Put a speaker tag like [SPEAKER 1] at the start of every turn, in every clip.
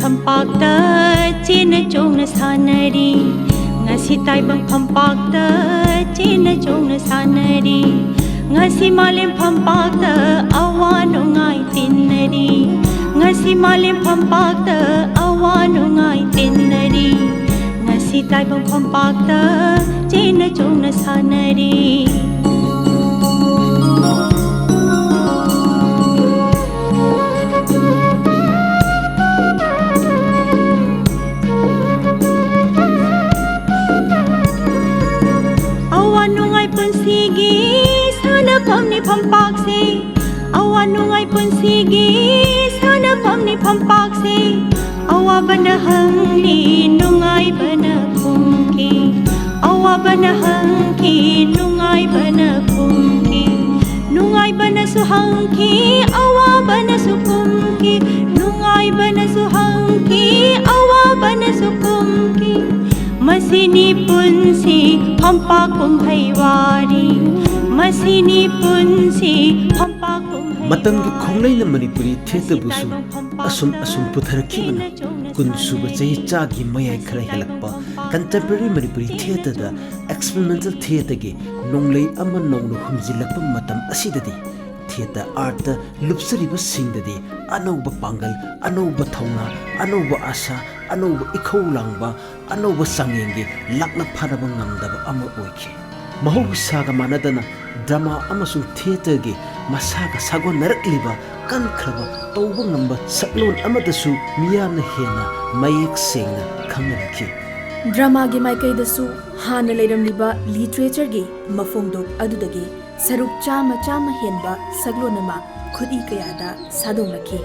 [SPEAKER 1] थंपाक्ता chain चोंगना सानरी ngasi taibang phampakta chena chongna sanari ngasi malim phampakta awanu ngai tinnari ngasi malim phampakta awanu ngai tinnari ngasi taibang phampakta chena chongna sanari Punsigi sana pamni pampak se awanungai punsigi sana pamni pampak se awa bana hangli nungai bana kumki awa bana hangki nungai bana kumki nungai bana suhangki awa bana sukumki nungai bana suhangki awa bana sukumki Masini punsi pampakum haiwari Masini punsi pampakum haiwari
[SPEAKER 2] Matamgi Khongleida Manipuri theater busu asum putharakibana kunsuba chahi chagi mayai khara helakpa contemporary Manipuri theater da experimental theater gi nonglei ama nonglu humjilakpa matam asidadi theater art da lupsariba singdadi anauba pangal anauba thauna anauba asa anauba ikhau langba anauba sangengi lakna phanaba ngamdaba ama oikhi mahausaga manadana drama amasung theater gi masaga sagon narakliba kankraba tawba ngamba saklon amadasu miyamna hena mayek sengna khamnaki
[SPEAKER 3] drama gi maikai dasu hana leiramliba literature gi mafongdok adudagi saruk chama henba saglonama khudi kayada sadonglaki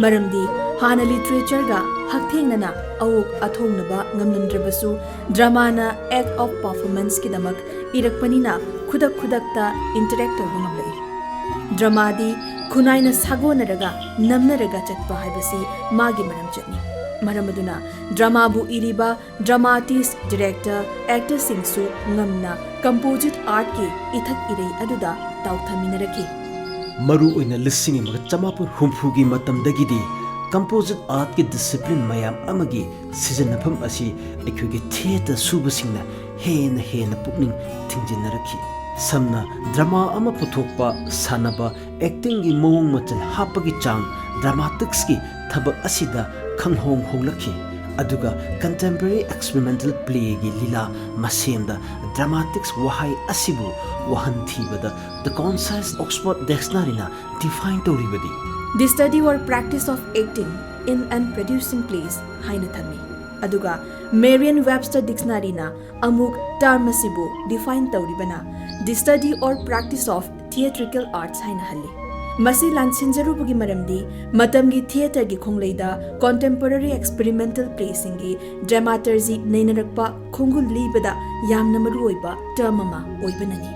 [SPEAKER 3] maramdi hana literature ga hakthengna awok athongnaba ngamnamdrabasu drama na act of performance ki damak irakpanina khudakta interact tawngamlai drama di khunaina sagonaraga namnaraga chatpa haibasi magi maram chatni maramaduna drama bu iriba dramatist director actor singsu ngamna composite art ki ithak irei aduda tawthaminaraki
[SPEAKER 2] maru oina lising ma chamapur humfugi matamdagidi composite art ki discipline mayam amagi sijanafam asi ekhugi theater subasingna hena pukning thingjinaraki samna drama ama puthokpa sanaba acting gi mawong machal hapagi chang dramatics ki thabak asida khanghong honglaki aduga contemporary experimental play gi lila masemda dramatics wahai asibu wahan thibada the concise Oxford dictionary na define toribadi
[SPEAKER 3] the study or practice of acting in and producing plays haina thami aduga Merriam-Webster dictionary na amuk term asibu define toribana the study or practice of theatrical arts haina halli masi lansinjarubugi maramdi matamgi theater gi khongleida contemporary experimental plays gi dramaturgy nainarakpa khongul libada yamna maruoiba term ama oibanani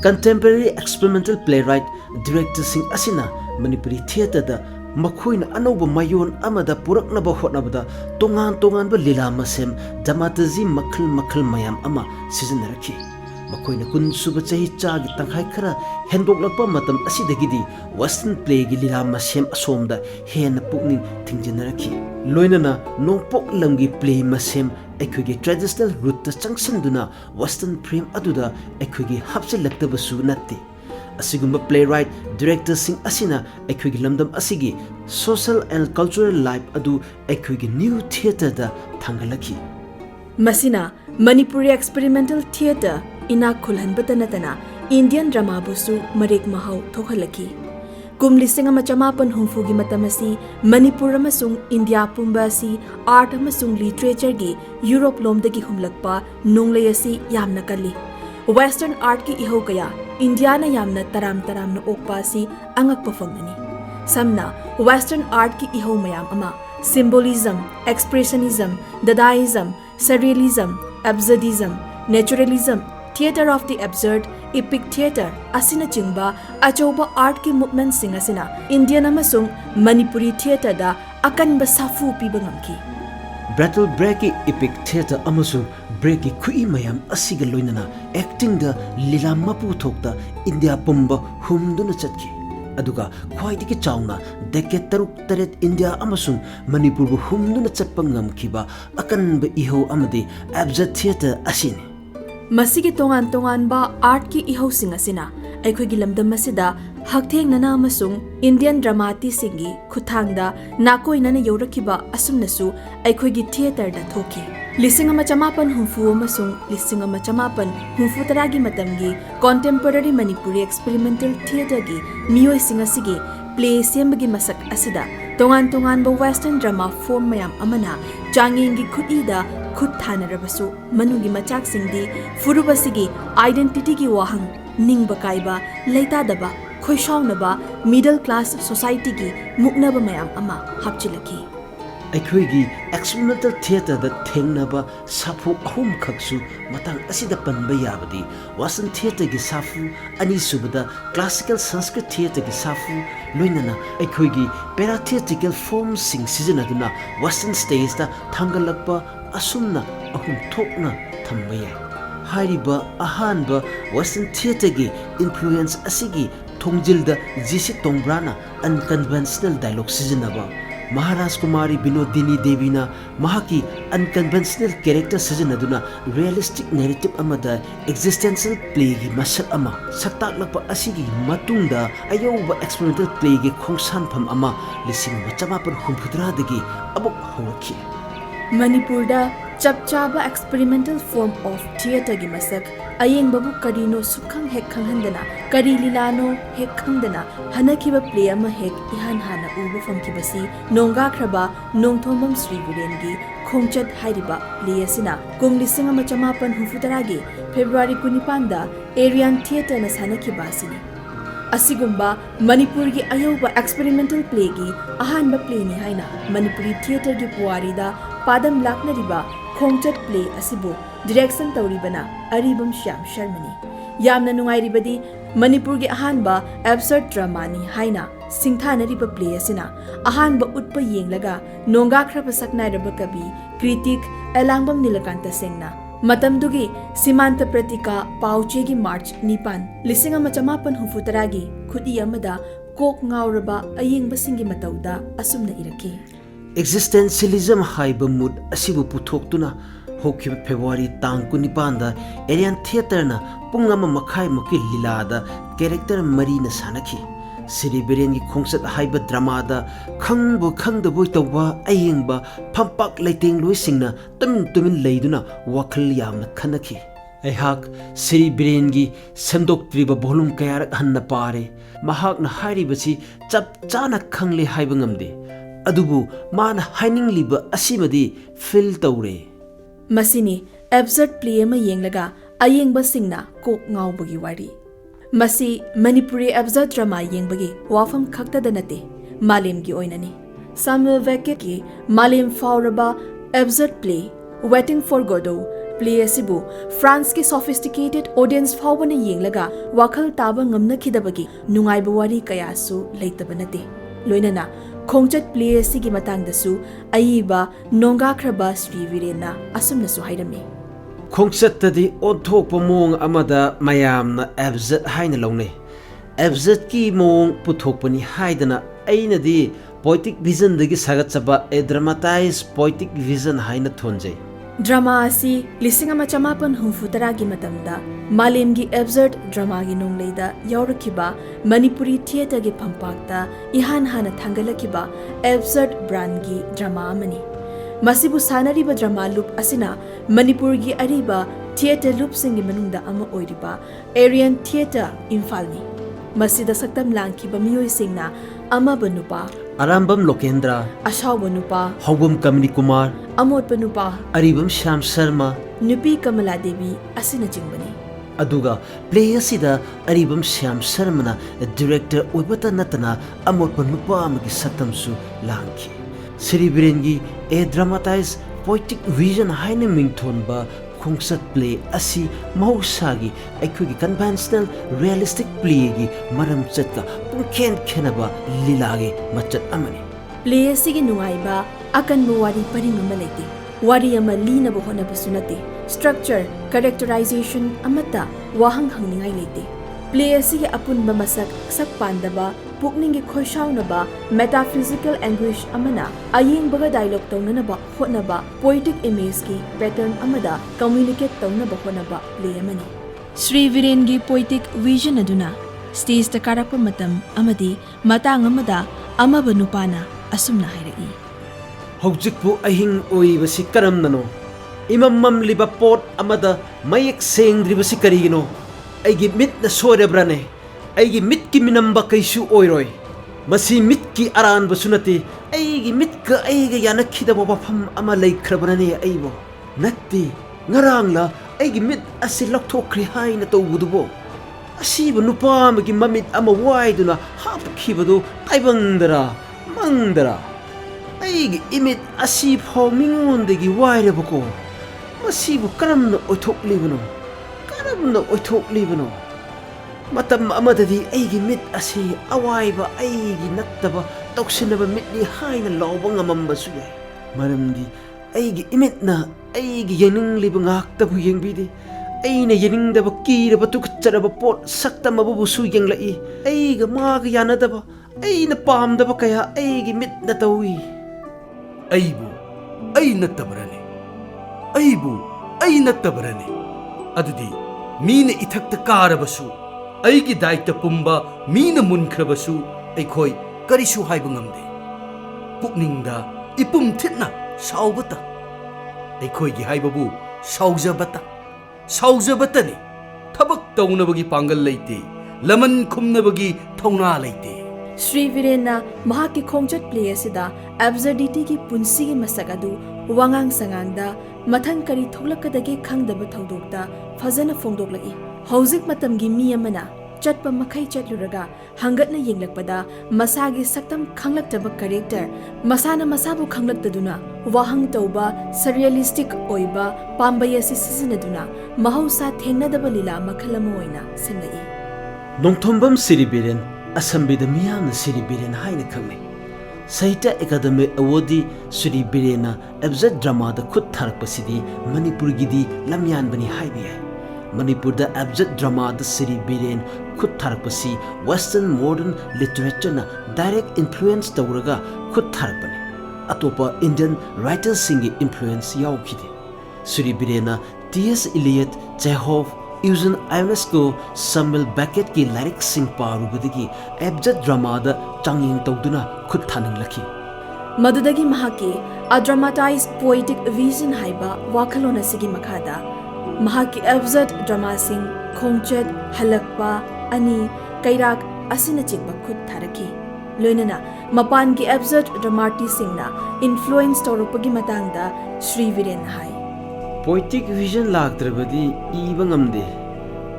[SPEAKER 2] contemporary experimental playwright director sing asina Manipuri theater da makhoina anoba mayon amada puraknaba hotnabada tongan ba lila masem dramaturgy makhal mayam ama sijanaraki makoina kun suba chahi chagi tangkhai khara hendoklakpa matam asidagidi western play gi lila masem asomda hena pukning thingjinaraki loinana nongpok lamgi play masem ekhugi traditional root ta changsinduna western frame aduda ekhugi hapchilaktabasu natte asigumba playwright director sing asina ekhugi lamdam asigi social and cultural life adu ekhugi new theater da thangalaki
[SPEAKER 3] masina Manipuri experimental theater ina khulhanbata natana Indian drama busu marek mahau thokhalaki kumlising ama chamapan humfugi matamasi Manipur amasung India pumbasi art amasung literature gi Europe lomdagi humlakpa nonglayasi yamna kali western art ki iho kaya India na yamna taram na okpa si angakpa fangani samna western art ki iho mayam ama symbolism expressionism dadaism surrealism absurdism naturalism theater of the absurd epic theater asina chingba achoba art ki movement sing asina Indian amasung Manipuri theater da akanba safu pibangamki
[SPEAKER 2] battle break epic theater amasung break kui mayam asiga loinana acting da lila mapu thokta India pumba humduna chatki aduga khwaidiki chauna decade taruk taret India amasung Manipur bu humduna chatpa ngamkhiba akanba iho amadi abjad theater asini
[SPEAKER 3] masigi tongan ba art ki iho sing asina aikhogi lamdam masida haktheng nana amasung Indian dramati singi khuthangda nakoi nana yorakiba asumnasu aikhogi theater da thoki lising ama chamapan humfu amasung lising ama chamapan humfu taragi matamgi contemporary Manipuri experimental theater gi miyoi singa sigi play sembagi masak asida tongan ba western drama form mayam amana changengi khutida khut thanarabasu manugi machak singdi furubasigi identity gi wahang ningba kaiba leitadaba khoishawnaba middle class society gi muknaba mayam ama hapchilaki
[SPEAKER 2] ꯑꯩꯈꯣꯏꯒꯤ experimental theater da thengnaba safu ahum khaksu matang asida panba yabadi Western theater gi safu ani subada classical Sanskrit theater gi safu loinana aikhoigi para theatrical forms sing sijanaduna Western stage da thangalakpa asumna ahum thokna thamba yai hariba ahanba Western theater gi influence asigi thongjilda jisi tongbrana unconventional dialogue sijanaba Maharaj Kumari Binodini Devina Mahaki unconventional character sijanaduna realistic narrative amada existential play gi masak ama saktaklakpa asigi matungda ayoba experimental play gi khongsanpham ama lising machamapan humphudra dagi abuk hawaki
[SPEAKER 3] Manipurda chapchaba experimental form of theater gi masak ayeng babu karino sukhang hek khanghandana kari lilano hek khangdana hanakiba play ama hek ihan hana uba famkibasi nonga khraba nongthombam Sri Virengi khongchat hairiba play asina kumlising ama chamapan hufutaragi February 19 da Arian theater na sanakiba asini asigumba Manipur gi ayoba experimental play gi ahanba play ni haina Manipuri theater gi puari da padam lakna riba khongchat play asibu direction tauribana aribam Shyam Sharmani yamna nungai ribadi Manipur gi ahanba absurd drama ni haina singthana riba play asina ahanba utpa yenglaga nonga khraba saknai raba kabi critic elangbam Nilakanta Sengna matamdugi Simanta Pratika Pauchegi March Nipan lising ama chamapan hufutaragi khudi amada kok ngauraba ayengba singi matauda asumna iraki
[SPEAKER 2] Existentialism haiba mood asibu puthoktuna hokhiba February tang 19 da Arian theater na pungama makhai maki lilada character Merina sanaki Sri Virengi khongchat haiba drama da khangbu khangdabu tawba ayengba phampak leiteng loisingna tumin leiduna wakhal yamna khanaki aihak Sri Virengi samdoktriba volume kayarak hanna pare mahakna hairibasi chap chana khangle haiba ngamde adubu mana haining liba asimadi feel tawre
[SPEAKER 3] masini absurd play ama yenglaga ayengba singna kok ngaubagi wari masi Manipuri absurd drama yengbagi wafam khakta danate malem gi oinani Samuel Beckett ki malem fauraba absurd play Waiting for Godot play asibu France ki sophisticated audience fawbana yenglaga wakhal taba ngamna khidabagi nungaiba wari kayasu leitabanate loinana khongchat play asigi matangdasu aiba nonga khraba Sri Virena asumnasu hairami
[SPEAKER 2] khongchat tadi onthokpa mong amada mayamna abjad haina launai abjad ki mong puthokpani haidana ainadi poetic vision dagi sagatchaba a dramatized poetic vision haina thonjai
[SPEAKER 3] drama asi lising ama chamapan humfutara gi matamda malem gi absurd drama gi nongleida yaurakiba Manipuri theater gi phampakta ihan hana thangalakiba absurd brand gi drama amani masibu sanariba drama loop asina Manipur gi ariba theater loop singi manungda ama oiriba Arian theater Imphal ni masida saktam langkiba miyoi singna ama banupa
[SPEAKER 2] Arambam Lokendra
[SPEAKER 3] Ashaw banupa
[SPEAKER 2] Hawam Kamini Kumar
[SPEAKER 3] Amot banupa
[SPEAKER 2] Aribam Shyam Sharma
[SPEAKER 3] Nupi Kamala Devi asina jingbani
[SPEAKER 2] aduga play asida aribam Shyam Sharma director oibata natana amot nupa amagi saktamsu langki Sri Virengi a dramatized poetic vision haina mingthonba khongchat play asi mausagi aikhugi conventional realistic play gi maram chatka pungkhen khenaba lilage machat amani
[SPEAKER 3] play asigi nungaiba akanbu wari paringama leite wari ama lina bo hona basunate structure characterization amata wahang hangningai leite play asigi apunba masak sak pandaba pukningi khoishaunaba metaphysical anguish amana ayengbaga dialogue taunanaba hotnaba poetic image ki pattern amada communicate taunaba hotnaba play amani Sri Virengi poetic vision aduna stage ta karakpa matam amadi matang amada amaba nupana asumna hairai
[SPEAKER 2] Hojikpu ahing oibasi karamnano imamam liba pot amada mayek sengdribasi karigino aigi mit na sorebrane aigi mit ki minamba kaisu oiroi masi mit ki aran basunati aigi mit ka aiga yanakhida bafam ama laikhrabrane aibo natti ngarangla aigi mit asi lokthokri haina tawbudubo asiba nupa magi mamit ama waiduna hapkhibadu taibangdara mangdara aigi imit asi phau mingondegi wairebako masibu karamna oithoklibano matam amadadi aigi mit asi awaiba aigi nattaba toksinaba mitni haina lawba ngamambasu yai maramdi aigi imitna aigi yeningliba ngaktabu yengbidi aina yeningdaba kiraba tukcharaba pot saktamabu busu yenglai aiga maga yanadaba aina pamdaba kaya aigi mitna tawi
[SPEAKER 4] aibu ai nattabarane adudi मीने इथक्ता कारबसु अइगी दायित्व पुंबा Meena मुनख्रबसु अइखोय करिसु हाइबा ngamde पुकनिंगदा इपुम थितना सावबता अइखोयगी हाइबाबु सावजबतनी थबक तौनबगी Pongal लेते लमन खुमनबगी थौना लेते
[SPEAKER 3] Sri Virena mahaki khongjat play asida absurdity ki punsi gi masagadu wangang sangangda mathan kari thoglakadagi khangdaba thodokta phajana phongdoklai hauzik matamgi mi amana chatpa makhai chatluraga hangatna yenglakpada masagi saktam khanglaktaba character masana masabu khanglaktaduna wahang tauba surrealistic oiba pambayasi sisinaduna mahausa thengnadaba lila makhalama oina semlai
[SPEAKER 2] nongthombam siribiren Assembly miyamna Sri Biren haina khangnai Sahitya Academy Award Sri Birena absurd drama da khut tharakpasidi Manipur gidi lamyan bani haibi hai Manipur da absurd drama da Sri Biren khut tharakpasi Western modern literature na direct influence tawraga khut tharakpani atopa Indian writers singi influence yawkhide Sri Birena T.S. Eliot Chekhov Eugene Ionesco Samuel Beckett ki lyrics sing parubadagi absurd drama da changing tawduna khut thaninglaki
[SPEAKER 3] madudagi mahaki a dramatized poetic vision haiba wakhalona sigi makhada mahaki absurd drama sing khongchet halakpa ani kairak asina chikba khut tharaki loinana mapan ki absurd dramati singna influence tawrupagi matangda Sri Viren hai
[SPEAKER 2] Poetic vision lakdrabadi iba ngamde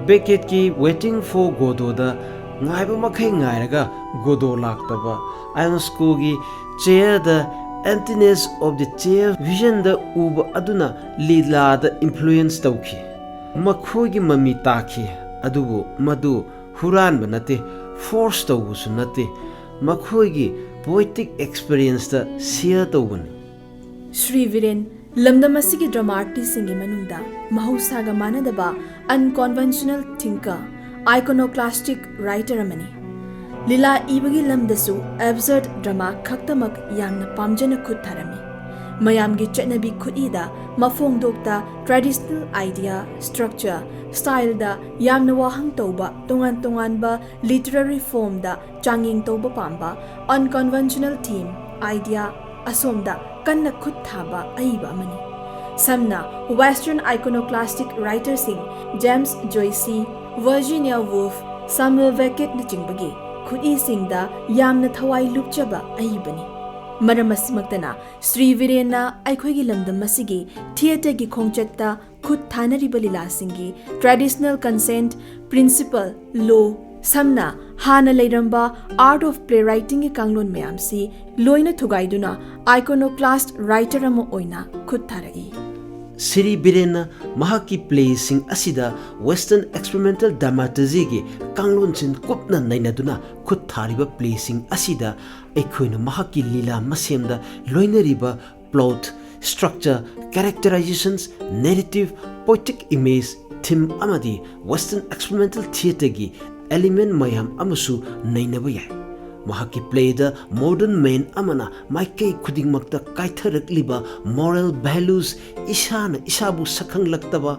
[SPEAKER 2] Beckett ki Waiting for Godot da ngaiba makhai ngairaga Godot laktaba Ionesco gi Chair the Emptiness of the Chair vision da uba aduna lila da influence tawki makhoi gi mami taki adubu madu huran banate force tawusu nate makhoi gi poetic experience da share tawbani
[SPEAKER 3] Sri Viren Lamdamasigi drama artist singi manungda mahausaga manadaba unconventional thinker iconoclastic writer amani lila ibagi lamdasu absurd drama khaktamak yamna pamjana khut tharami mayamgi chatnabi khutida mafongdokta traditional idea structure style da yamna wahang tauba tongan ba literary form da changing tauba pamba unconventional theme idea asomda kanna khut thaba aiba amani samna western iconoclastic writers sing James Joyce Virginia Woolf Samuel Beckett na jingbagi khudi singda yamna thawai lupchaba aibani maramasmaktana Sri Virena aikhoigi lamdam masigi theater gi khongchatta khut thanari balila singi traditional consent principle law samna hana leiramba art of playwriting ki kanglon mayamsi loina thugaiduna iconoclast writer amo oina khut tharai
[SPEAKER 2] Sri Birena mahaki playsing asida Western experimental dramaturgy gi kanglon chin kupna nainaduna khut thariba playsing asida ekhoina mahaki lila masemda loinariba plot structure characterizations narrative poetic image theme amadi Western experimental theater gi element mayam amusu nainaba yai mahaki play da modern man amana maikei khuding makta kaitharak liba moral values ishana isabu sakhang laktaba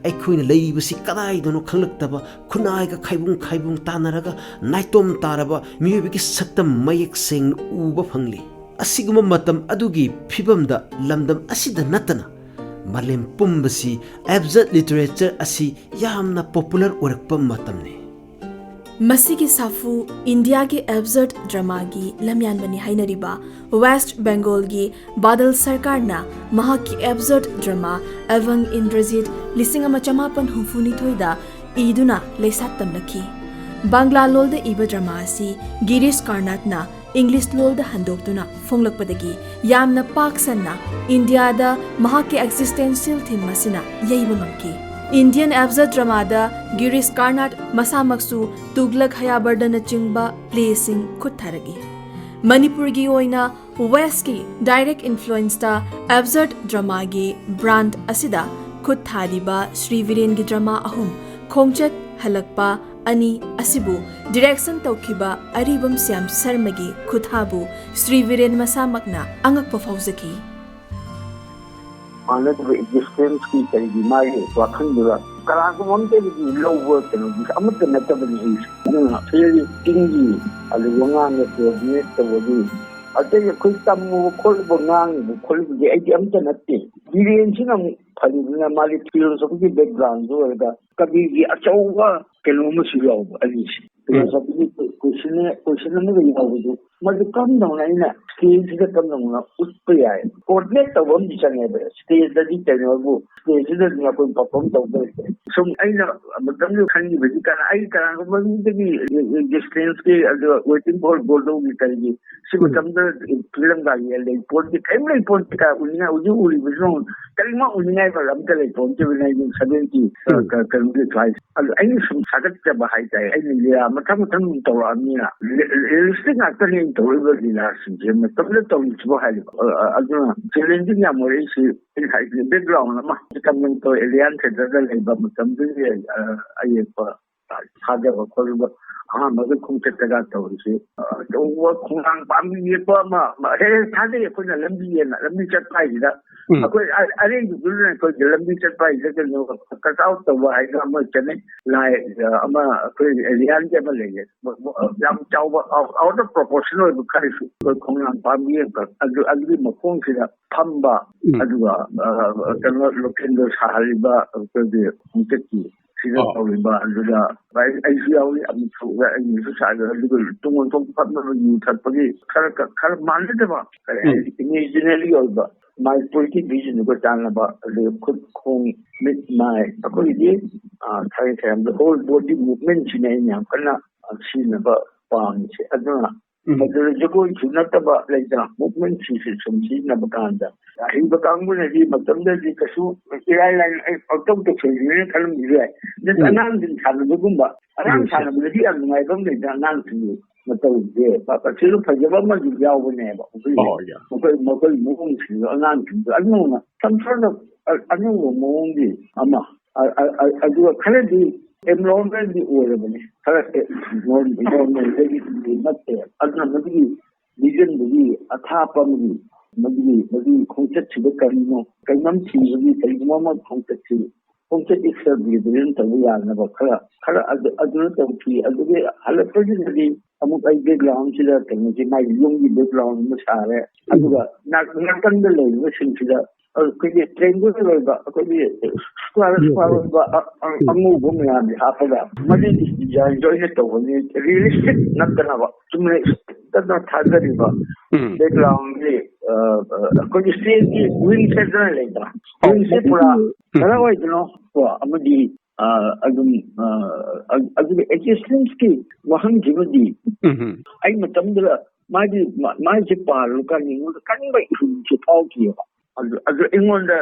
[SPEAKER 2] aikhoina leibasi kadai dono khanglaktaba khunai ga khaibung tanaraga naitom taraba miyubiki saktam mayek seng uba phangli asiguma matam adugi phibamda lamdam asida natana malem pumbasi abjad literature asi yamna popular orakpa matamne
[SPEAKER 3] Masigi safu India ki absurd drama gi lamyan bani hainariba West Bengal gi Badal Sarkar na mahaki absurd drama Avang Indrajit lisingama chamapan humfuni thoida iduna leisattam lakhi Bangla lol da iba drama asi Girish Karnat na English lol da handoktuna fonglakpadagi yamna paksanna India da mahaki existential theme masina yeiba ngamki Indian absurd drama da Girish Karnat masamaksu Tuglak Hayabardana chingba playsing khutharagi Manipur gi oina West ki direct influence da absurd drama gi brand asida khuthariba Sri Viren gi drama ahum khongchat halakpa ani asibu direction tawkiba aribam Syam Sharma gi khuthabu Sri Viren masamakna angakpa fauzaki
[SPEAKER 5] Mana tu existence ki kari mai wakhan dura kalang ko mon te di low work no di amat na ta bani is na feel tingi alu wanga ne to ni to di ate ye khoi tam mo khol bo ngang bo khol ge ai am ta na te diren sin am phali na mali philosophy background zo ga kabi gi achawa kelo mo si yaw ali philosophy question ne ga yaw do madu kam na na stage da kam na utpa ya coordinate to bom di chang ba stage da di chang bo stage da ni ko perform to ba so ai na madam lu khan ni ba di kana ai kana ko ba ni di existence ke waiting for gold gi kai gi si ko tam da film ga ye le port di kai mai port ka unia uju uri bi no kai ma unia ba ram ka le port ji na ni 70 ka ka ni try ai ni sum sagat ka ba hai tai ai ni ya matam to ra ni na realistic na ka ni to ba di la sin je ma to le to ni bo hai aduna challenging ya mo ri si in hai background na ma ka ni to alien the da le ba matam di ai pa ha ga ko ba ha ma ga khung chet ga to ri to wa khung ang pa mi pa ma he tha de ko na lambi ye na lambi chat pai da ko are du ne ko lambi chat pai da ke no ka ta to wa hai ga ma chen lai ama ko alien je ma le ye yam chau ba out of proportional bu kai su ko khung ang pa mi ye ka agi ma khung si da pham ba adu ga ka no loken do sa hali ba ko de khung chet ki sila tawliba aluda ai siyawi am so ga ai su sa ga lu tungon tong pat na yu that pagi khar man de ba imaginary or ba my politic vision ko tan ba le khud khong mit my ko di thai tham the whole body movement chine nyam kana sin ba pam che aduna madura jogo chuna ta ba like the movement si somsi na bakanda ai ba kangbu ne di matam da di kasu irai line autom to chiri ne kalam di ai ne anan din khan du gum ba anan khan bu di an ngai bam ne da nan tu matam de ba pa chiru pha ba ma di yaw bu ne ba mo ko mo ko si anan tu anu na some sort of anu mo di ama adu khala di environment di ore bane khala environment di matte adna magi vision di athapa magi magi khongchat chiba karino kainam chi kai mama khongchat iksa di din ta ya na ba khala adu ta ki adu ge halapri di amuk ai background chi da kan ji mai yung di background ma sare adu ga na kan da le sin chi da ko ye triangle ba ko ye square ba amu bo me ya ha pa mali ya enjoy ne to ni realistic na kana ba tumne tadna thagari ba background le ko ye stage ki win set na le ta win set pura kala wa no ko amudi agum existence ki wahan jibadi ai matam da ma ji paru kan ni kan ba chi pau ki adu ingon da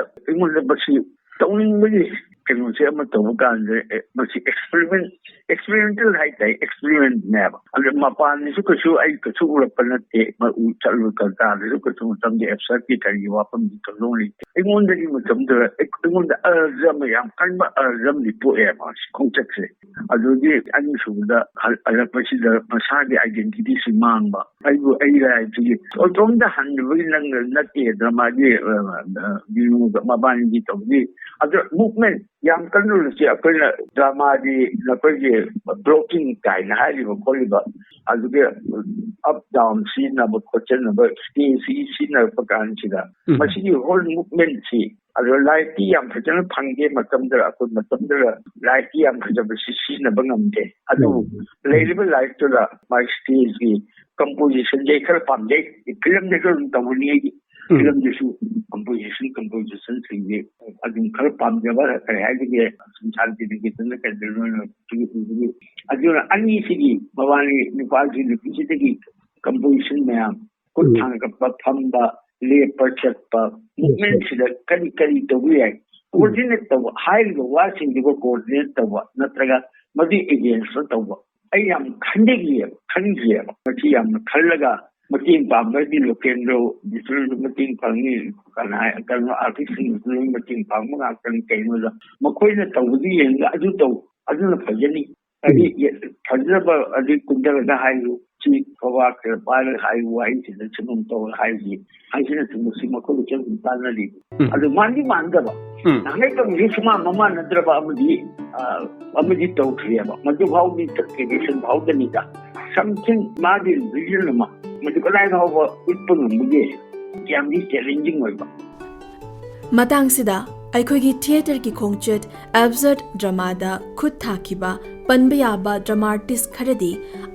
[SPEAKER 5] basi tawning mali ꯀꯩꯅꯣꯁꯦ ꯑꯃ ꯇꯧꯕ ꯀꯥꯟꯗ ꯃꯁꯤ experimental ꯍꯥꯏꯇꯥꯔꯦ experiment-ꯅꯦꯕ ꯑꯗꯨ ꯃꯄꯥꯟꯗꯁꯨ ꯀꯩꯁꯨ ꯎꯔꯛꯄ ꯅꯠꯇꯦ ꯆꯠꯂꯨꯕ ꯀꯥꯟꯗꯁꯨ ꯀꯩꯁꯨ ꯃꯇꯝꯗ ꯑꯦꯞꯁꯔꯠꯀꯤ ꯀꯔꯤꯒꯤ ꯋꯥꯐꯝꯗꯤ ꯊꯣꯛꯂꯛ ꯂꯩꯇꯦ ꯑꯩꯉꯣꯟꯗꯗꯤ ꯃꯇꯝꯗ ꯑꯩꯉꯣꯟꯗ ꯑꯔꯖ ꯑꯃ ꯌꯥꯝ ꯀꯟꯕ ꯑꯔꯖ ꯑꯃꯗꯤ ꯄꯣꯛꯑꯦꯕ ꯈꯣꯡꯆꯠꯁꯦ ꯑꯗꯨꯗꯤ ꯑꯅꯤꯁꯨꯕꯗ ꯍꯜꯂꯛꯄꯁꯤꯗ ꯃꯁꯥꯒꯤ ꯑꯥꯏꯗꯦꯟꯇꯤꯇꯤꯁꯤ ꯃꯥꯡꯕ ꯑꯩꯕꯨ ꯑꯩꯔ ꯍꯥꯏꯕꯁꯤꯒꯤ ꯑꯣꯇꯣꯝꯗ ꯍꯟꯅꯕꯒꯤ ꯅꯪ ꯅꯠꯇꯦ ꯗ꯭ꯔꯃꯥꯒꯤ ꯃꯕꯥꯅꯤꯒꯤ ꯇꯧꯕꯗꯤ ꯑꯗꯨ ꯃꯨꯚꯃꯦꯟ ꯌꯥꯝ ꯀꯟꯅꯨꯔꯁꯤ ꯑꯩꯈꯣꯏꯅ ꯗ꯭ꯔꯃꯥꯒꯤ ꯑꯩꯈꯣꯏꯒꯤ ꯕ꯭ꯂꯣꯀꯤꯡ ꯀꯥꯏꯅ ꯍꯥꯏꯔꯤꯕ ꯈꯣꯠꯂꯤꯕ ꯑꯗꯨꯒꯤ ꯑꯞ ꯗꯥꯎꯟ ꯁꯤꯖꯤꯟꯅꯕ ꯈꯣꯠꯆꯟꯅꯕ ꯁ꯭ꯇꯦꯖꯁꯤ ꯁꯤꯖꯤꯟꯅꯔꯛꯄ ꯀꯥꯟꯁꯤꯗ ꯃꯁꯤꯒꯤ ꯍꯣꯜ ꯃꯨꯚꯃꯦꯟꯁꯤ ꯑꯗꯣ ꯂꯥꯏꯔꯤꯛꯇꯤ ꯌꯥꯝ ꯐꯖꯅ ꯐꯪꯗꯦ ꯃꯇꯝꯗ ꯑꯩꯈꯣꯏ ꯃꯇꯝꯗ ꯂꯥꯏꯔꯤꯛꯇꯤ ꯌꯥꯝ ꯐꯖꯕꯁꯤ ꯁꯤꯖꯤꯟꯅꯕ ꯉꯝꯗꯦ ꯑꯗꯨꯕꯨ ꯂꯩꯔꯤꯕ ꯂꯥꯏꯔꯤꯛꯇꯨꯗ ꯃꯥꯒꯤ ꯁ꯭ꯇꯦꯖꯀꯤ ꯀꯝꯄꯣꯖꯤꯁꯟꯁꯦ ꯑꯩ ꯈꯔ ꯄꯥꯝꯖꯩ ꯐꯤꯂꯝꯗꯁꯨ ꯑꯗꯨꯝ ꯇꯧꯒꯅꯤ ꯑꯩꯒꯤ ꯐꯤꯂꯝꯗꯁꯨ ꯀꯝꯄꯣꯖꯤꯁꯟꯁꯤꯡꯁꯦ ꯑꯗꯨꯝ ꯈꯔ ꯄꯥꯝꯖꯕ ꯀꯔꯤ ꯍꯥꯏꯒꯦ ꯁꯥꯟꯇꯤꯅꯤꯀꯦꯇꯟꯗ ꯀꯩꯗꯧꯅꯣ ꯑꯗꯨꯅ ꯑꯅꯤꯁꯤꯒꯤ ꯃꯕꯥꯅꯤ ꯅꯨꯄꯥꯁꯤ ꯅꯨꯄꯤꯁꯤꯗꯒꯤ ꯀꯝꯄꯣꯖꯤꯁꯟ ꯃꯌꯥꯝ ꯈꯨꯠ ꯊꯥꯡꯒꯠꯄ ꯐꯝꯕ ꯂꯦꯞꯄ ꯆꯠꯄ ꯃꯨꯚꯃꯦꯟꯁꯤꯗ ꯀꯔꯤ ꯇꯧꯕ ꯌꯥꯏ ꯀꯣꯑꯣꯔꯗꯤꯅꯦꯠ ꯇꯧꯕ ꯍꯥꯏꯔꯤꯕ ꯋꯥꯁꯤꯡꯗꯨꯒ ꯀꯣꯑꯣꯔꯗꯤꯅꯦꯠ ꯇꯧꯕ ꯅꯠꯇ꯭ꯔꯒ ꯃꯗꯨ ꯑꯦꯒꯦꯟꯁꯇ ꯇꯧꯕ ꯑꯩ ꯌꯥꯝ ꯈꯟꯈꯤꯑꯕ ꯃꯁꯤ ꯌꯥꯝꯅ ꯈꯜꯂꯒ ꯃꯇꯦꯡ ꯄꯥꯡꯕꯗꯤ ꯂꯣꯀꯦꯜꯗꯣ ꯗꯤꯁꯇ꯭ꯔꯤꯛꯇ ꯃꯇꯦꯡ ꯐꯪꯉꯤ ꯀꯩꯅꯣ ꯑꯥꯔꯇꯤꯁꯁꯤꯡꯗꯨꯁꯨ ꯃꯇꯦꯡ ꯄꯥꯡꯕ ꯉꯥꯛꯇꯅꯤ ꯀꯩꯅꯣꯗ ꯃꯈꯣꯏꯅ ꯇꯧꯕꯗꯨ ꯌꯦꯡꯉꯒ ꯑꯗꯨ ꯇꯧ ꯑꯗꯨꯅ ꯐꯖꯅꯤ ꯍꯥꯏꯗꯤ ꯐꯖꯅꯕ ꯑꯗꯨ ꯀꯨꯟꯗꯔꯒ ꯍꯥꯏꯌꯨ ꯁꯤ ꯀꯋꯥꯛꯇ ꯄꯥꯏꯔꯒ ꯍꯥꯏꯌꯨ ꯋꯥꯍꯩꯁꯤꯗ ꯁꯨꯝ ꯇꯧꯔꯒ ꯍꯥꯏꯁꯤ ꯍꯥꯏꯁꯤꯅꯆꯤꯡꯕꯁꯤ ꯃꯈꯣꯏꯒ ꯑꯗꯨꯝ ꯇꯥꯟꯅꯔꯤ ꯑꯗꯨ ꯃꯥꯟꯗꯕ ꯅꯍꯥꯟꯒꯩ ꯁꯨꯃꯥꯟ ꯃꯃꯥꯟꯅꯗ꯭ꯔꯕ ꯑꯃꯗꯤ ꯇꯧꯈ꯭ꯔꯦꯕ ꯃꯗꯨꯐꯥꯎꯗꯤ ꯀ꯭ꯔꯤꯌꯦꯁꯟ ꯐꯥꯎꯗꯅꯤꯗ ꯁꯝꯊꯤꯡ ꯃꯥꯒꯤ ꯚꯤꯖꯟ ꯑꯃ ꯃꯗꯨ ꯀꯗꯥꯏ ꯐꯥꯎꯕ ꯎꯠꯄ ꯉꯝꯕꯒꯦ ꯌꯥꯝꯗꯤ ꯆꯦꯂꯦꯟꯖꯤꯡ ꯑꯣꯏꯕ
[SPEAKER 3] ꯃꯇꯥꯡꯁꯤꯗ ꯑꯩꯈꯣꯏꯒꯤ ꯊꯤꯌꯦꯇꯔꯒꯤ ꯈꯣꯡꯆꯠ ꯑꯦꯕꯁꯔꯗ ꯗ꯭ꯔꯃꯥꯗ ꯈꯨꯠ ꯊꯥꯈꯤꯕ ꯄꯟꯕ ꯌꯥꯕ ꯗ꯭ꯔꯃꯥ ꯑꯥꯔꯇꯤꯁ ꯈꯔꯗꯤ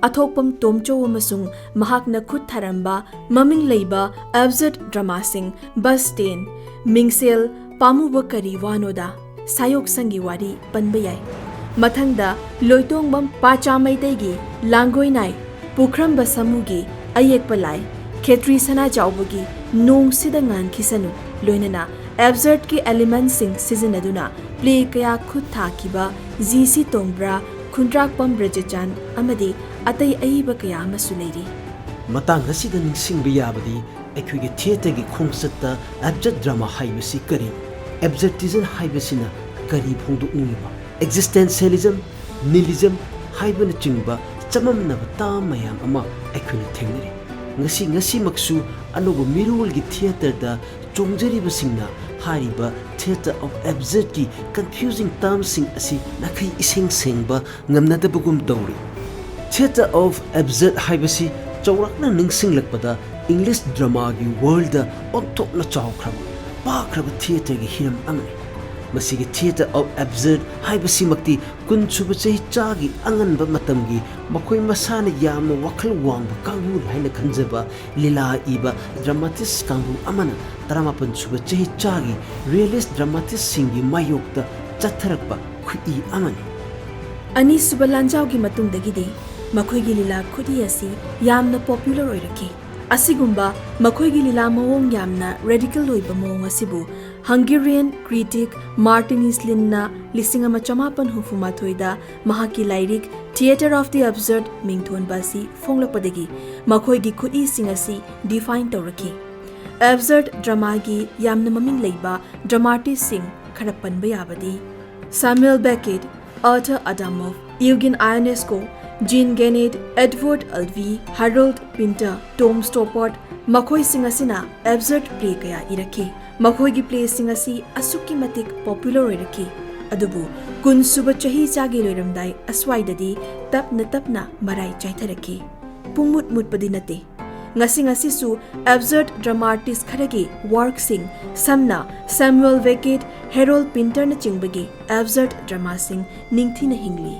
[SPEAKER 3] ꯑꯊꯣꯛꯄꯝ ꯇꯣꯝꯆꯧ ꯑꯃꯁꯨꯡ ꯃꯍꯥꯛꯅ ꯈꯨꯠ ꯊꯥꯔꯝꯕ ꯃꯃꯤꯡ ꯂꯩꯕ ꯑꯦꯕꯁꯔꯗ ꯗ꯭ꯔꯃꯥꯁꯤꯡ ꯕꯁ 10, ꯃꯤꯡꯁꯦꯜ ꯄꯥꯝꯃꯨꯕ ꯀꯔꯤ ꯋꯥꯅꯣꯗ, ꯁꯥꯌꯣꯛꯁꯪꯒꯤ ꯋꯥꯔꯤ ꯄꯟꯕ ꯌꯥꯏ꯫ ꯃꯊꯪꯗ ꯂꯣꯏꯇꯣꯡꯕꯝ ꯄꯥꯆꯥꯃꯩꯇꯩꯒꯤ ꯂꯥꯡꯒꯣꯏꯅꯥꯏ, ꯄꯨꯈ꯭ꯔꯝꯕ ꯁꯃꯨꯒꯤ ꯑꯌꯦꯛꯄ ꯂꯥꯏ, ꯈꯦꯇ꯭ꯔꯤ ꯁꯅꯥꯆꯥꯎꯕꯒꯤ ꯅꯣꯡꯁꯤꯗ ꯉꯥꯟꯈꯤꯁꯅꯨ ꯂꯣꯏꯅꯅ ꯑꯦꯕꯁꯔꯗꯀꯤ ꯑꯦꯂꯤꯃꯦꯟꯠꯁꯤꯡ ꯁꯤꯖꯤꯟꯅꯗꯨꯅ ꯄ꯭ꯂꯦ ꯀꯌꯥ ꯈꯨꯠ ꯊꯥꯈꯤꯕ ꯖꯤ.ꯁꯤ. ꯇꯣꯡꯕ꯭ꯔꯥ, ꯈꯨꯟꯗ꯭ꯔꯥꯛꯄꯝ ꯕ꯭ꯔꯖꯆꯥꯟ ꯑꯃꯗꯤ ꯑꯇꯩ ꯑꯏꯕ ꯀꯌꯥ ꯑꯃꯁꯨ ꯂꯩꯔꯤ꯫
[SPEAKER 2] ꯃꯇꯥꯡ ꯑꯁꯤꯗ ꯅꯤꯡꯁꯤꯡꯕ ꯌꯥꯕꯗꯤ ꯑꯩꯈꯣꯏꯒꯤ ꯊꯤꯌꯦꯇꯔꯒꯤ ꯈꯣꯡꯆꯠꯇ ꯑꯦꯕꯖꯔꯗ ꯗ꯭ꯔꯃꯥ ꯍꯥꯏꯕꯁꯤ ꯀꯔꯤ, ꯑꯦꯕꯖꯔꯗꯤꯖꯝ ꯍꯥꯏꯕꯁꯤꯅ ꯀꯔꯤ ꯐꯣꯡꯗꯣꯛꯅꯤꯡꯉꯤꯕ, ꯑꯦꯛꯖꯤꯁꯇꯦꯟꯁꯤꯌꯦꯂꯤꯖꯝ, ꯅꯤꯍꯤꯂꯤꯖꯝ ꯍꯥꯏꯕꯅꯆꯤꯡꯕ ꯆꯃꯝꯅꯕ ꯇꯥꯝ ꯃꯌꯥꯝ ꯑꯃ ꯑꯩꯈꯣꯏꯅ ꯊꯦꯡꯅꯔꯤ꯫ ꯉꯁꯤꯃꯛꯁꯨ ꯑꯅꯧꯕ ꯃꯤꯔꯣꯜꯒꯤ ꯊꯤꯌꯦꯇꯔꯗ ꯆꯣꯡꯖꯔꯤꯕꯁꯤꯡꯅ ꯍꯥꯏꯔꯤꯕ ꯊꯤꯌꯦꯇꯔ ꯑꯣꯐ ꯑꯦꯕꯖꯔꯗꯀꯤ ꯀꯟꯐ꯭ꯌꯨꯖꯤꯡ ꯇꯥꯝꯁꯤꯡ ꯑꯁꯤ ꯅꯥꯈꯩ ꯏꯁꯦꯡ ꯁꯦꯡꯕ ꯉꯝꯅꯗꯕꯒꯨꯝ ꯇꯧꯔꯤ꯫ ꯊꯤꯌꯦꯇꯔ ꯑꯣꯐ ꯑꯦꯕꯖꯔꯗ ꯍꯥꯏꯕꯁꯤ ꯆꯥꯎꯔꯥꯛꯅ ꯅꯤꯡꯁꯤꯡꯂꯛꯄꯗ ꯏꯪꯂꯤꯁ ꯗ꯭ꯔꯃꯥꯒꯤ ꯋꯥꯔꯜꯗ ꯑꯣꯟꯊꯣꯛꯅ ꯆꯥꯎꯈ꯭ꯔꯕ ꯄꯥꯛꯈ꯭ꯔꯕ ꯊꯤꯌꯦꯇꯔꯒꯤ ꯍꯤꯔꯝ ꯑꯃꯅꯤ꯫ ꯃꯁꯤꯒꯤ ꯊꯤꯌꯦꯇꯔ ꯑꯣꯐ ꯑꯦꯕꯖꯔꯗ ꯍꯥꯏꯕꯁꯤꯃꯛꯇꯤ ꯀꯨꯟꯁꯨꯕ ꯆꯍꯤꯆꯥꯒꯤ ꯑꯉꯟꯕ ꯃꯇꯝꯒꯤ ꯃꯈꯣꯏ ꯃꯁꯥꯅ ꯌꯥꯝꯅ ꯋꯥꯈꯜ ꯋꯥꯡꯕ ꯀꯥꯡꯕꯨꯅꯤ ꯍꯥꯏꯅ ꯈꯟꯖꯕ ꯂꯤꯂꯥ ꯏꯕ ꯗ꯭ꯔꯃꯥꯇꯤꯁ ꯀꯥꯡꯕꯨ ꯑꯃꯅ 18ꯁꯨꯕ ꯆꯍꯤꯆꯥꯒꯤ ꯔꯤꯌꯦꯂꯤꯁꯠ ꯗ꯭ꯔꯃꯥꯇꯤꯁꯁꯤꯡꯒꯤ ꯃꯥꯌꯣꯛꯇ ꯆꯠꯊꯔꯛꯄ ꯈꯨꯠꯏ ꯑꯃꯅꯤ꯫
[SPEAKER 3] ꯑꯅꯤꯁꯨꯕ ꯂꯥꯟꯖꯥꯎꯒꯤ ꯃꯇꯨꯡꯗꯒꯤꯗꯤ ꯃꯈꯣꯏꯒꯤ ꯂꯤꯂꯥ ꯈꯨꯠꯏ ꯑꯁꯤ ꯌꯥꯝꯅ ꯄꯣꯄꯨꯂꯔ ꯑꯣꯏꯔꯛꯈꯤ꯫ ꯑꯁꯤꯒꯨꯝꯕ ꯃꯈꯣꯏꯒꯤ ꯂꯤꯂꯥ ꯃꯑꯣꯡ ꯌꯥꯝꯅ ꯔꯦꯗꯤꯀꯦꯜ ꯑꯣꯏꯕ ꯃꯑꯣꯡ ꯑꯁꯤꯕꯨ ꯍꯪꯒꯦꯔꯤꯌꯟ ꯀ꯭ꯔꯤꯇꯤꯛ ꯃꯥꯔꯇꯤꯟ ꯏꯁꯂꯤꯟꯅ 1898ꯗ ꯃꯍꯥꯛꯀꯤ ꯂꯥꯏꯔꯤꯛ ꯊꯤꯌꯦꯇꯔ ꯑꯣꯐ ꯗꯤ ꯑꯦꯕꯁꯔꯗ ꯃꯤꯡꯊꯣꯟꯕ ꯑꯁꯤ ꯐꯣꯡꯂꯛꯄꯗꯒꯤ ꯃꯈꯣꯏꯒꯤ ꯈꯨꯠꯏꯁꯤꯡ ꯑꯁꯤ ꯗꯤꯐꯥꯏꯟ ꯇꯧꯔꯛꯈꯤ꯫ ꯑꯦꯕꯁꯔꯗ ꯗ꯭ꯔꯃꯥꯒꯤ ꯌꯥꯝꯅ ꯃꯃꯤꯡ ꯂꯩꯕ ꯗ꯭ꯔꯃꯥꯇꯤꯁꯁꯤꯡ ꯈꯔ ꯄꯟꯕ ꯌꯥꯕꯗꯤ ꯁꯦꯃꯨꯑꯦꯜ ꯕꯦꯀꯦꯠ, ꯑꯥꯔꯊꯔ ꯑꯗꯥꯃꯣꯐ, ꯏꯎꯒꯤꯟ ꯑꯥꯏꯑꯣꯅꯦꯁꯀꯣ, ꯖꯤꯟ ꯒꯦꯅꯦꯠ, ꯑꯦꯗꯋꯥꯔꯗ ꯑꯜꯚꯤ, ꯍꯥꯔꯣꯜꯗ ꯄꯤꯟꯇꯔ, ꯇꯣꯝ ꯁ꯭ꯇꯣꯄꯥꯔꯠ ꯃꯈꯣꯏꯁꯤꯡ ꯑꯁꯤꯅ ꯑꯦꯕꯁꯔꯗ ꯄ꯭ꯂꯦ ꯀꯌꯥ ꯏꯔꯛꯈꯤ꯫ ꯃꯈꯣꯏꯒꯤ ꯄ꯭ꯂꯦꯁꯤꯡ ꯑꯁꯤ ꯑꯁꯨꯛꯀꯤ ꯃꯇꯤꯛ ꯄꯣꯄꯨꯂꯔ ꯑꯣꯏꯔꯛꯈꯤ ꯑꯗꯨꯕꯨ 10ꯁꯨꯕ ꯆꯍꯤꯆꯥꯒꯤ ꯂꯣꯏꯔꯝꯗꯥꯏ ꯑꯁ꯭ꯋꯥꯏꯗꯗꯤ ꯇꯞꯅ ꯃꯔꯥꯏ ꯆꯥꯏꯊꯔꯛꯈꯤ꯫ ꯄꯨꯡꯃꯨꯠ ꯃꯨꯠꯄꯗꯤ ꯅꯠꯇꯦ꯫ ꯉꯁꯤꯁꯨ ꯑꯦꯕꯁꯔꯗ ꯗ꯭ꯔꯃꯥ ꯑꯥꯔꯇꯤꯁꯠ ꯈꯔꯒꯤ ꯋꯥꯔꯛꯁꯤꯡ ꯁꯝꯅ ꯁꯦꯃꯨꯑꯦꯜ ꯕꯦꯀꯦꯠ, ꯍꯦꯔꯣꯜꯗ ꯄꯤꯟꯇꯔꯅꯆꯤꯡꯕꯒꯤ ꯑꯦꯕꯁꯔꯗ ꯗ꯭ꯔꯃꯥꯁꯤꯡ ꯅꯤꯡꯊꯤꯅ ꯍꯤꯡꯂꯤ꯫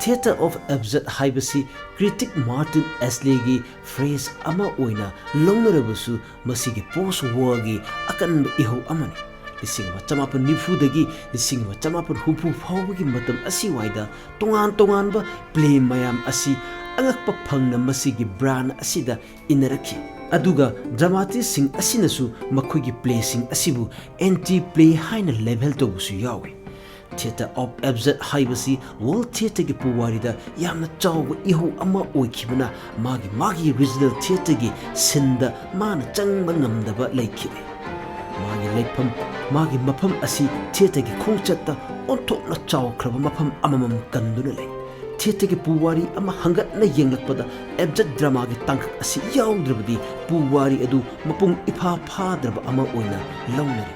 [SPEAKER 2] ꯊꯤꯌꯦꯇꯔ ꯑꯣꯐ ꯑꯦꯕꯁꯔꯗ ꯍꯥꯏꯕꯁꯤ ꯀ꯭ꯔꯤꯇꯤꯛ ꯃꯥꯔꯇꯤꯟ ꯑꯦꯁꯂꯦꯒꯤ ꯐ꯭ꯔꯦꯖ ꯑꯃ ꯑꯣꯏꯅ ꯂꯧꯅꯔꯕꯁꯨ ꯃꯁꯤꯒꯤ ꯄꯣꯁ ꯋꯥꯔꯒꯤ ꯑꯀꯟꯕ ꯏꯍꯧ ꯑꯃꯅꯤ꯫ 1890ꯗꯒꯤ 1860 ꯐꯥꯎꯕꯒꯤ ꯃꯇꯝ ꯑꯁꯤꯋꯥꯏꯗ ꯇꯣꯉꯥꯟꯕ ꯄ꯭ꯂꯦ ꯃꯌꯥꯝ ꯑꯁꯤ ꯑꯉꯛꯄ ꯐꯪꯅ ꯃꯁꯤꯒꯤ ꯕ꯭ꯔꯥꯟ ꯑꯁꯤꯗ ꯏꯟꯅꯔꯛꯈꯤ꯫ ꯑꯗꯨꯒ ꯗ꯭ꯔꯃꯥꯇꯤꯁꯁꯤꯡ ꯑꯁꯤꯅꯁꯨ ꯃꯈꯣꯏꯒꯤ ꯄ꯭ꯂꯦꯁꯤꯡ ꯑꯁꯤꯕꯨ ꯑꯦꯟꯇꯤ ꯄ꯭ꯂꯦ ꯍꯥꯏꯅ ꯂꯦꯕꯦꯜ ꯇꯧꯕꯁꯨ ꯌꯥꯎꯏ꯫ Theatre of Absurd haibasi World Theatre gi puwari da yamna chawba ihu ama oikhibana magi regional theatre gi sinda mana changba ngamdaba laikhibe magi leipam magi mafam asi theatre gi khongchatta onthokna chawkraba mafam amamam kanduna lei theatre gi puwari ama hangatna yenglakpada absurd drama gi tangkhak asi yawdrabadi puwari adu mapung ifa phadraba ama oina lawnare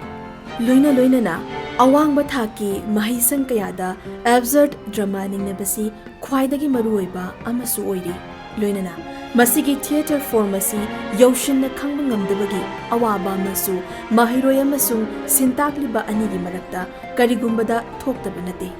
[SPEAKER 3] loina na awang bathaki mahisang kayada absurd drama ningnabasi khwaidagi maruoiba amasu oiri loina na masigi theater form asi yoshin na khangba ngamdabagi awaba masu mahiroi amasung sintakliba anigi marakta karigumbada thokdaba nate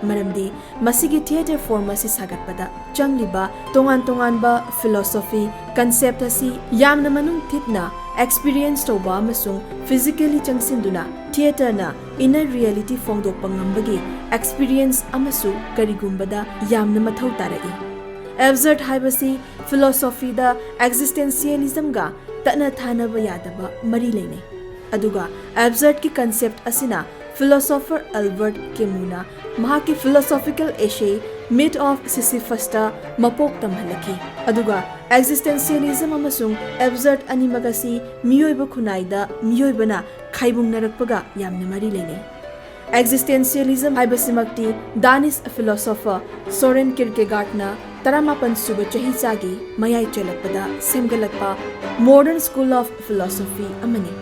[SPEAKER 3] maramdi masigi theater form asi sagatpada changliba tongan ba philosophy concept asi yamna manung thipna experience toba amasung physically changsinduna theater na inner reality fongdokpa ngambagi experience amasu karigumbada yamna mathau tarai absurd haibasi philosophy da existentialism ga tana thanaba yadaba mari leine aduga absurd ki concept asina philosopher Albert Camusna mahaki philosophical essay Myth of Sisyphus ta mapok tamhalaki aduga existentialism amasung absurd animagasi miyoiba khunaida miyoibana khaibung narakpaga yamna mari leine existentialism haibasimakti Danish philosopher Soren Kierkegaard na Taramapan suba chahi chagi mayai chalakpada semgalakpa modern school of philosophy amani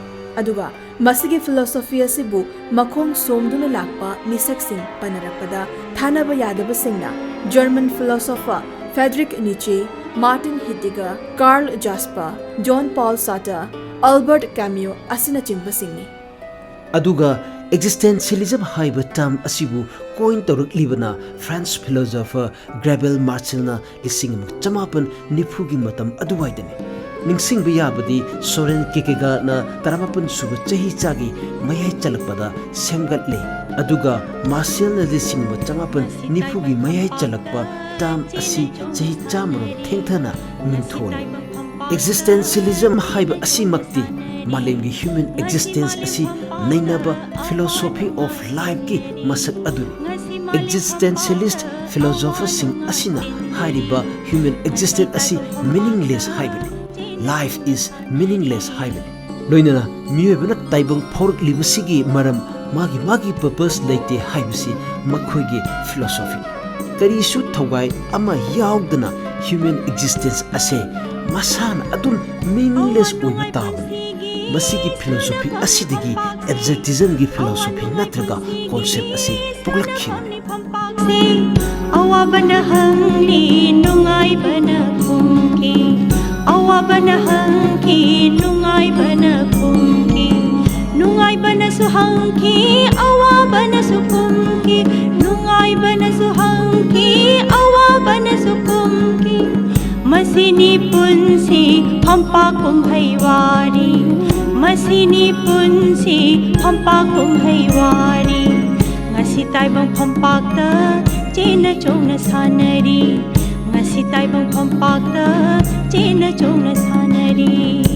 [SPEAKER 3] aduga masigi philosophy asibu makhong somduna lakpa misaksing panarakpada thanaba yadaba singna German philosopher Friedrich Nietzsche, Martin Heidegger, Karl Jasper, John Paul Sartre, Albert Camus asina chingba singni
[SPEAKER 2] aduga existentialism haiba term asibu coin tawraklibana French philosopher Gabriel Marcel chamapan nifugi matam aduwaidani ningsingba yabadi Soren Kierkegaard na taramapan suba chahi chagi mayai chalakpada semgatle aduga Marcel na chamapan nifugi mayai chalakpa term asi chahi chamaram thengthana mingtholi existentialism haiba asimakti malemgi human existence asi nainaba philosophy of life ki masak adu existentialist philosophers sing asina hariba human existence asi meaningless haibani life is meaningless haibani loinana miyebana taibang phork libasigi maram magi purpose leite haibasi makhoigi philosophy karisu thogai ama yaudana human existence ase masana adun meaningless oiba tabani masigi philosophy asidagi absurdism gi philosophy natraga concept asi puglakhin
[SPEAKER 1] awabana hangni nungai bana khumki awabana hangki nungai bana khumki nungai bana suhangki awabana sukumki nungai bana suhangki awabana sukumki masini punsi phampa kumhaiwari masini punsi phampa kumhaiwari ngasi taibang phampakta chena chongna sanari ngasi taibang phampakta chena chongna sanari